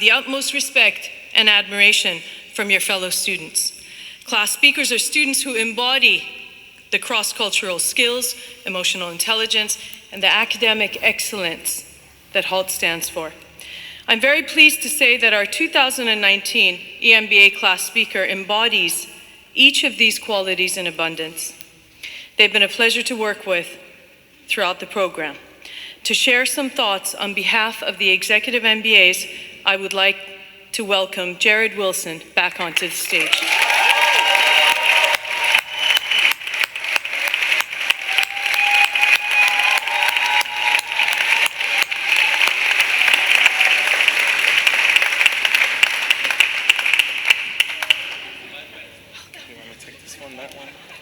The utmost respect and admiration from your fellow students. Class speakers are students who embody the cross-cultural skills, emotional intelligence, and the academic excellence that Hult stands for. I'm very pleased to say that our 2019 EMBA class speaker embodies each of these qualities in abundance. They've been a pleasure to work with throughout the program. To share some thoughts on behalf of the executive MBAs, I would like to welcome Jared Wilson back onto the stage.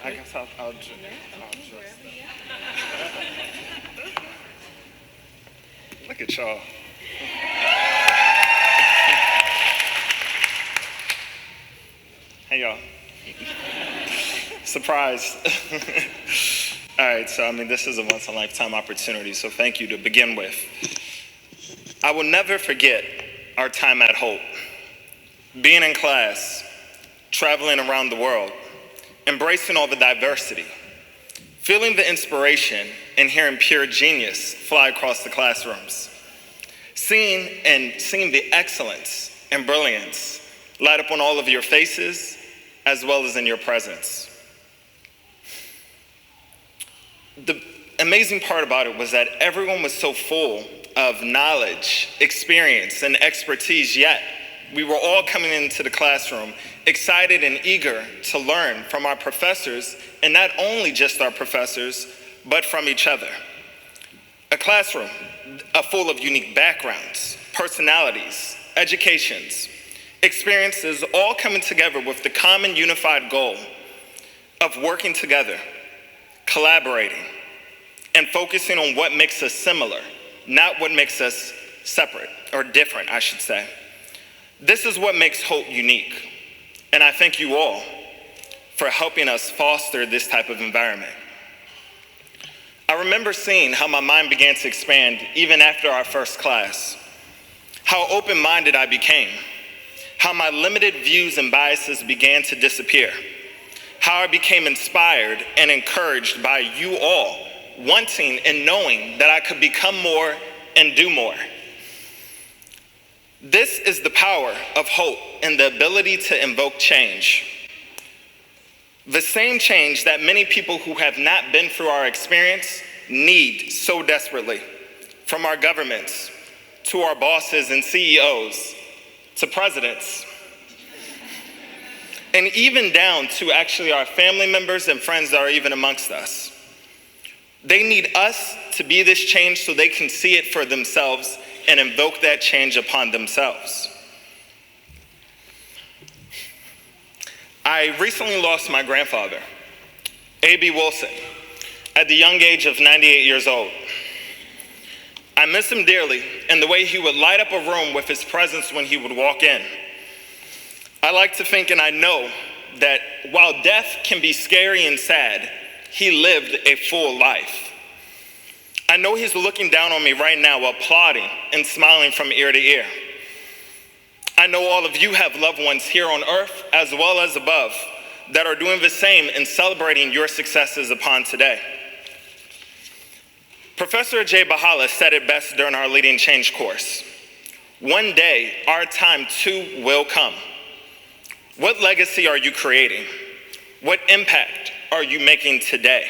I guess I'll just. Look at y'all. Hey, y'all. Surprise. All right, so this is a once-in-a-lifetime opportunity, so thank you to begin with. I will never forget our time at Hult. Being in class, traveling around the world, embracing all the diversity, feeling the inspiration and hearing pure genius fly across the classrooms, seeing the excellence and brilliance light up on all of your faces as well as in your presence. The amazing part about it was that everyone was so full of knowledge, experience, and expertise, yet we were all coming into the classroom excited and eager to learn from our professors, and not only just our professors, but from each other. A classroom full of unique backgrounds, personalities, educations, experiences, all coming together with the common unified goal of working together, collaborating, and focusing on what makes us similar, not what makes us separate, or different, I should say. This is what makes Hult unique, and I thank you all for helping us foster this type of environment. I remember seeing how my mind began to expand even after our first class, how open-minded I became, how my limited views and biases began to disappear, how I became inspired and encouraged by you all, wanting and knowing that I could become more and do more. This is the power of Hult and the ability to invoke change. The same change that many people who have not been through our experience need so desperately, from our governments, to our bosses and CEOs, to presidents, and even down to actually our family members and friends that are even amongst us. They need us to be this change so they can see it for themselves and invoke that change upon themselves. I recently lost my grandfather, A.B. Wilson, at the young age of 98 years old. I miss him dearly and the way he would light up a room with his presence when he would walk in. I like to think, and I know, that while death can be scary and sad, he lived a full life. I know he's looking down on me right now, applauding and smiling from ear to ear. I know all of you have loved ones here on earth as well as above that are doing the same and celebrating your successes upon today. Professor Ajay Bahala said it best during our Leading Change course. One day, our time too will come. What legacy are you creating? What impact are you making today?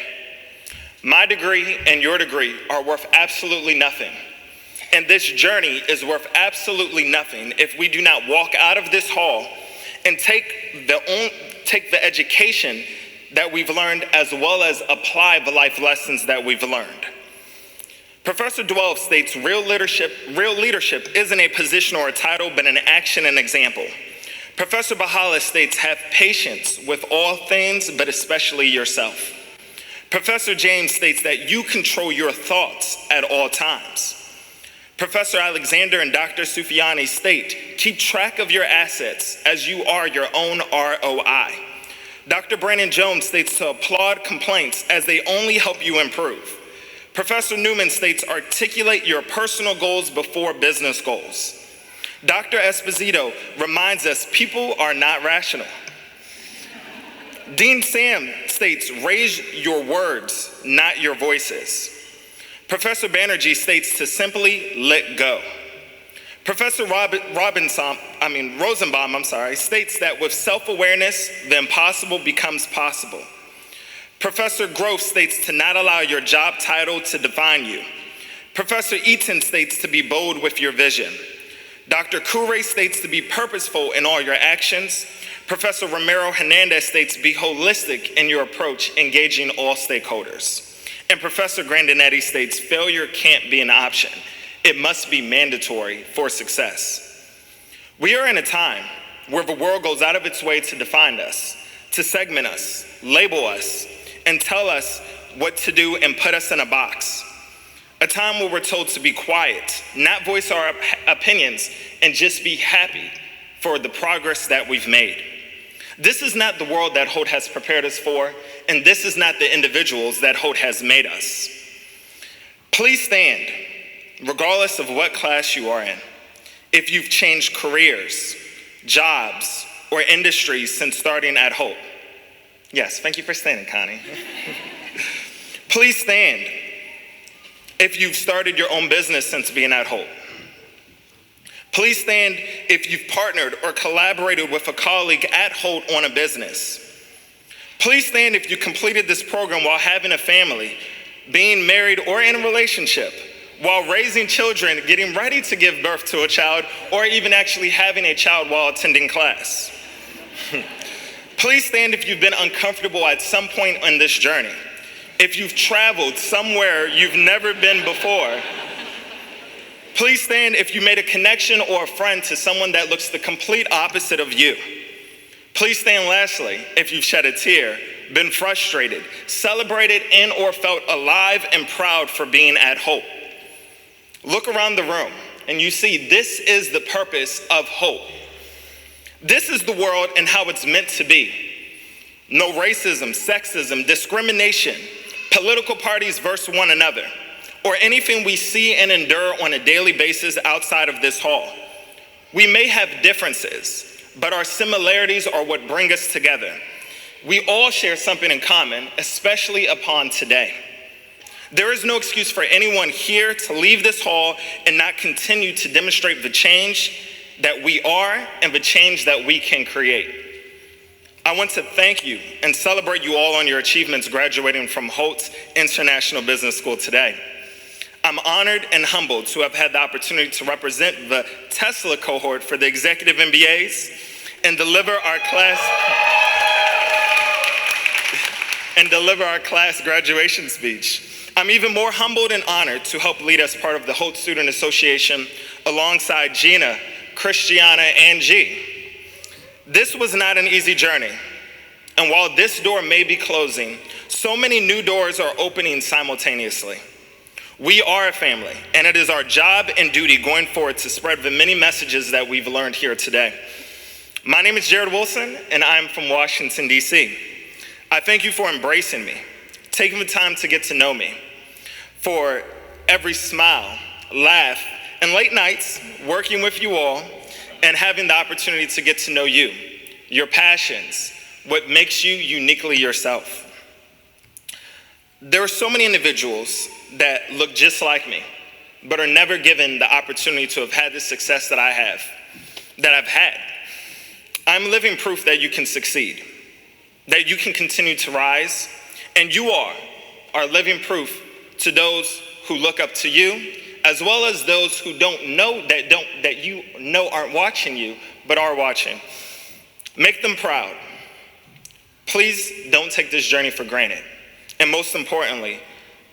My degree and your degree are worth absolutely nothing. And this journey is worth absolutely nothing if we do not walk out of this hall and take the education that we've learned as well as apply the life lessons that we've learned. Professor Dwell states real leadership isn't a position or a title, but an action and example. Professor Bahala states, have patience with all things, but especially yourself. Professor James states that you control your thoughts at all times. Professor Alexander and Dr. Sufiani state, keep track of your assets as you are your own ROI. Dr. Brandon Jones states to applaud complaints as they only help you improve. Professor Newman states, articulate your personal goals before business goals. Dr. Esposito reminds us people are not rational. Dean Sam states, raise your words, not your voices. Professor Banerjee states to simply let go. Professor Rosenbaum states that with self-awareness, the impossible becomes possible. Professor Grove states to not allow your job title to define you. Professor Eaton states to be bold with your vision. Dr. Kure states to be purposeful in all your actions. Professor Ramiro Hernandez states be holistic in your approach, engaging all stakeholders. And Professor Grandinetti states failure can't be an option. It must be mandatory for success. We are in a time where the world goes out of its way to define us, to segment us, label us, and tell us what to do and put us in a box. A time where we're told to be quiet, not voice our opinions, and just be happy for the progress that we've made. This is not the world that Hult has prepared us for, and this is not the individuals that Hult has made us. Please stand, regardless of what class you are in. If you've changed careers, jobs, or industries since starting at Hult. Yes, thank you for standing, Connie. Please stand if you've started your own business since being at Hult. Please stand if you've partnered or collaborated with a colleague at Hult on a business. Please stand if you completed this program while having a family, being married or in a relationship, while raising children, getting ready to give birth to a child, or even actually having a child while attending class. Please stand if you've been uncomfortable at some point in this journey. If you've traveled somewhere you've never been before. Please stand if you made a connection or a friend to someone that looks the complete opposite of you. Please stand lastly if you've shed a tear, been frustrated, celebrated, and or felt alive and proud for being at Hult. Look around the room and you see this is the purpose of Hult. This is the world and how it's meant to be. No racism, sexism, discrimination, political parties versus one another, or anything we see and endure on a daily basis outside of this hall. We may have differences, but our similarities are what bring us together. We all share something in common, especially upon today. There is no excuse for anyone here to leave this hall and not continue to demonstrate the change that we are and the change that we can create. I want to thank you and celebrate you all on your achievements graduating from Hult International Business School today. I'm honored and humbled to have had the opportunity to represent the Tesla cohort for the executive MBAs and deliver our class graduation speech. I'm even more humbled and honored to help lead as part of the Hult Student Association alongside Gina, Christiana, and G. This was not an easy journey. And while this door may be closing, so many new doors are opening simultaneously. We are a family, and it is our job and duty going forward to spread the many messages that we've learned here today. My name is Jared Wilson, and I'm from Washington, D.C. I thank you for embracing me, taking the time to get to know me, for every smile, laugh, and late nights working with you all and having the opportunity to get to know you, your passions, what makes you uniquely yourself. There are so many individuals that look just like me, but are never given the opportunity to have had the success that I've had. I'm living proof that you can succeed, that you can continue to rise, and you are living proof to those who look up to you, as well as those who don't know that you know aren't watching you, but are watching. Make them proud. Please don't take this journey for granted. And most importantly,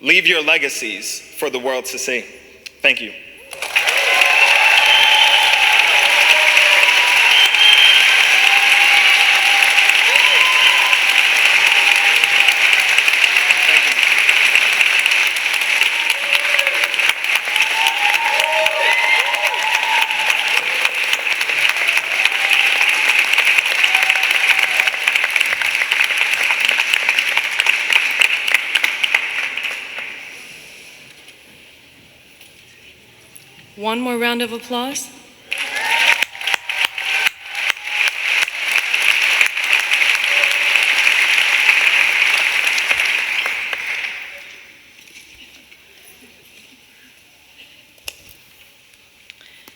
leave your legacies for the world to see. Thank you. One more round of applause.